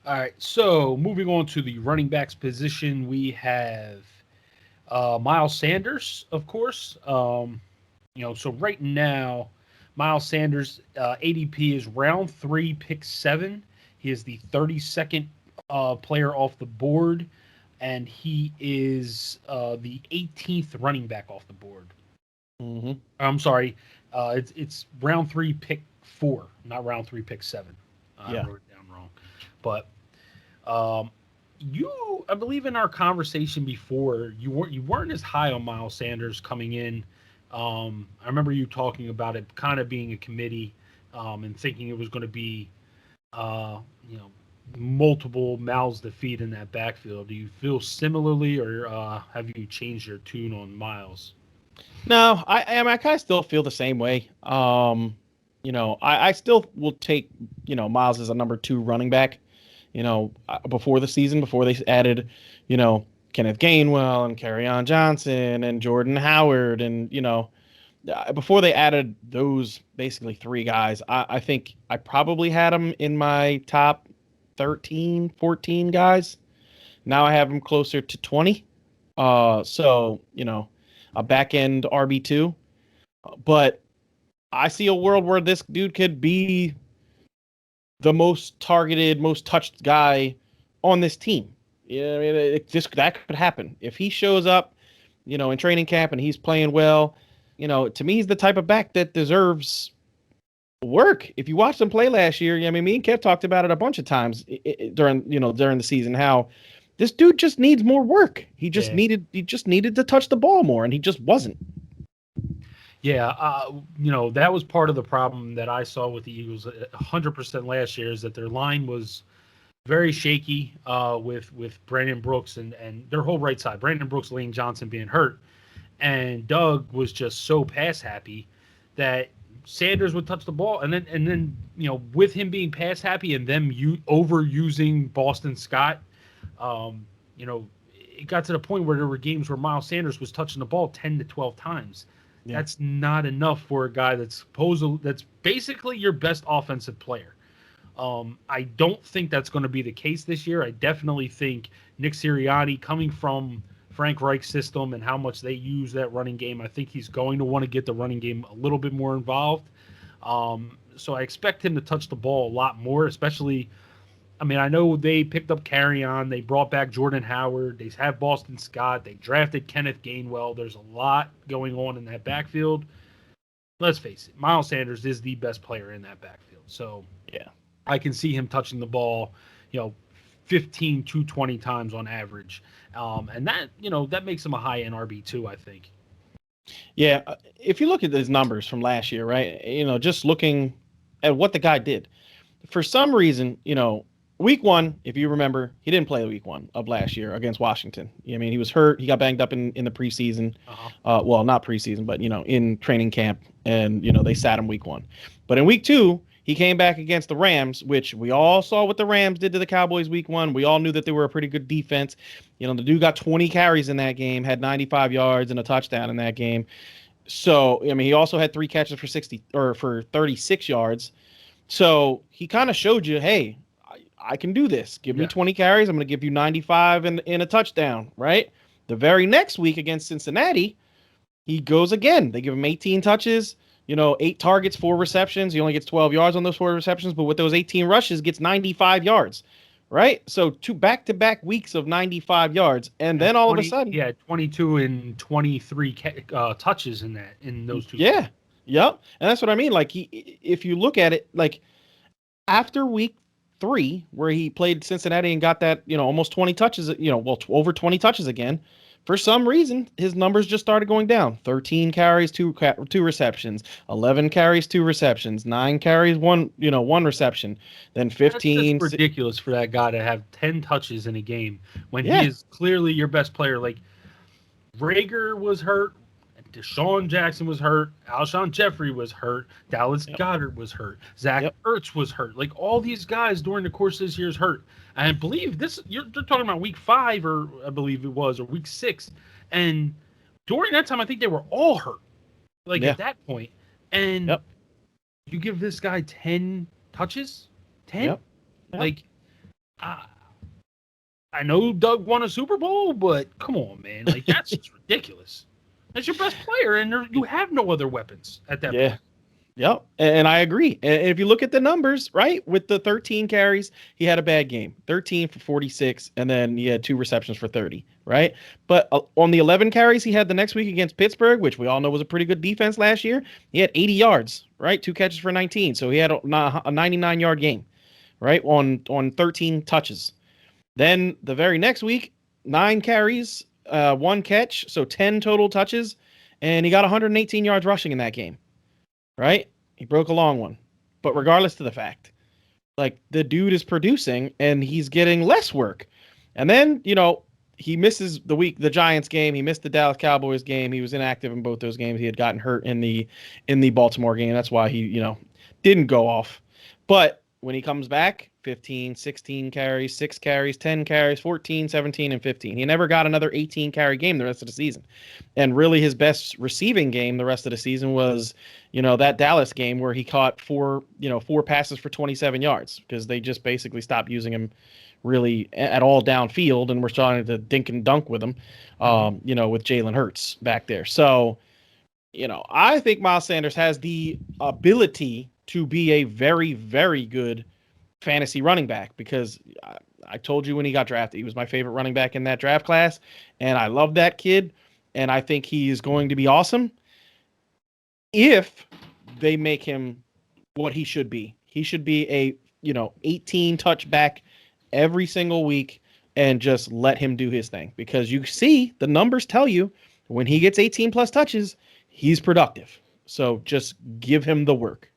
All right, so moving on to the running backs position, we have Miles Sanders, of course. So right now, Miles Sanders ADP is round three, pick seven. He is the 32nd player off the board, and he is the 18th running back off the board. Mm-hmm. I'm sorry, it's round three, pick four, not round three, pick seven. I Yeah. wrote it down wrong, but um, I believe in our conversation before, you weren't as high on Miles Sanders coming in. I remember you talking about it kind of being a committee, and thinking it was going to be, uh, you know, multiple mouths to feed in that backfield. Do you feel similarly, or have you changed your tune on Miles? No, I kind of still feel the same way. I still will take, Miles as a number two running back. Before the season, before they added, you know, Kenneth Gainwell and on Johnson and Jordan Howard, and before they added those basically three guys, I think I probably had them in my top 13, 14 guys. Now I have them closer to 20. So a back end RB2. But I see a world where this dude could be the most targeted, most touched guy on this team. Yeah, I mean, that could happen if he shows up, in training camp and he's playing well. To me, he's the type of back that deserves work. If you watched him play last year, I mean, me and Kev talked about it a bunch of times during the season how this dude just needs more work. Yeah, He just needed to touch the ball more, and he just wasn't. yeah. That was part of the problem that I saw with the Eagles 100% last year, is that their line was very shaky with Brandon Brooks and their whole right side. Brandon Brooks, Lane Johnson being hurt, and Doug was just so pass happy that Sanders would touch the ball, and then with him being pass happy and them overusing Boston Scott, um, it got to the point where there were games where Miles Sanders was touching the ball 10 to 12 times. Yeah. That's not enough for a guy that's basically your best offensive player. I don't think that's going to be the case this year. I definitely think Nick Sirianni, coming from Frank Reich's system and how much they use that running game, I think he's going to want to get the running game a little bit more involved. So I expect him to touch the ball a lot more, especially. I mean, I know they picked up Carry On, they brought back Jordan Howard, they have Boston Scott, they drafted Kenneth Gainwell. There's a lot going on in that backfield. Let's face it, Miles Sanders is the best player in that backfield. So Yeah. I can see him touching the ball, you know, 15 to 20 times on average. And that makes him a high end RB2, I think. Yeah, if you look at his numbers from last year, right? Just looking at what the guy did. For some reason, week one, if you remember, he didn't play week one of last year against Washington. I mean, he was hurt. He got banged up in the preseason. Uh-huh. Well, not preseason, but in training camp, and they sat him week one. But in week two, he came back against the Rams, which we all saw what the Rams did to the Cowboys week one. We all knew that they were a pretty good defense. The dude got 20 carries in that game, had 95 yards and a touchdown in that game. So, I mean, he also had 3 catches for 60 or for 36 yards. So he kind of showed you, hey, I can do this. Give me Yeah. 20 carries. I'm going to give you 95 in a touchdown, right? The very next week against Cincinnati, he goes again. They give him 18 touches, 8 targets, 4 receptions. He only gets 12 yards on those 4 receptions, but with those 18 rushes, gets 95 yards, right? So 2 back-to-back weeks of 95 yards, and And then all of a 20, sudden, yeah, 22 and 23 touches in those two games. yeah, yep, and that's what I mean. Like if you look at it, like after week 3, where he played Cincinnati and got that, almost 20 touches, over 20 touches again. For some reason, his numbers just started going down. 13 carries, two receptions. 11 carries, 2 receptions. 9 carries, one reception. Then That's just 15. ridiculous for that guy to have 10 touches in a game when he Yeah, is clearly your best player. Like, Rager was hurt, Deshaun Jackson was hurt, Alshon Jeffrey was hurt, Dallas yep, Goddard was hurt, Zach yep, Ertz was hurt. Like, all these guys during the course of this year's hurt. And I believe they're talking about week 5, or I believe it was, or week 6. And during that time, I think they were all hurt. Like, yeah, at that point. And yep, you give this guy 10 touches? 10? yep, yep. Like, I know Doug won a Super Bowl, but come on, man. Like, that's just ridiculous. That's your best player, and you have no other weapons at that point. Yep. And I agree. And if you look at the numbers, right, with the 13 carries, he had a bad game. 13 for 46, and then he had 2 receptions for 30, right? But on the 11 carries he had the next week against Pittsburgh, which we all know was a pretty good defense last year, he had 80 yards, right? 2 catches for 19. So he had a 99-yard game, right, on 13 touches. Then the very next week, 9 carries, 1 catch, so 10 total touches, and he got 118 yards rushing in that game. Right? He broke a long one. But regardless to the fact, like, the dude is producing and he's getting less work. And then, he misses the Giants game. He missed the Dallas Cowboys game. He was inactive in both those games. He had gotten hurt in the Baltimore game. That's why he, didn't go off. But when he comes back, 15, 16 carries, 6 carries, 10 carries, 14, 17, and 15. He never got another 18-carry game the rest of the season. And really his best receiving game the rest of the season was, that Dallas game where he caught 4 passes for 27 yards because they just basically stopped using him really at all downfield and we're starting to dink and dunk with him, with Jalen Hurts back there. So, I think Miles Sanders has the ability to be a very, very good fantasy running back because I told you when he got drafted, he was my favorite running back in that draft class. And I love that kid. And I think he is going to be awesome if they make him what he should be. He should be a, 18 touchback every single week and just let him do his thing because you see the numbers tell you when he gets 18 plus touches, he's productive. So just give him the work.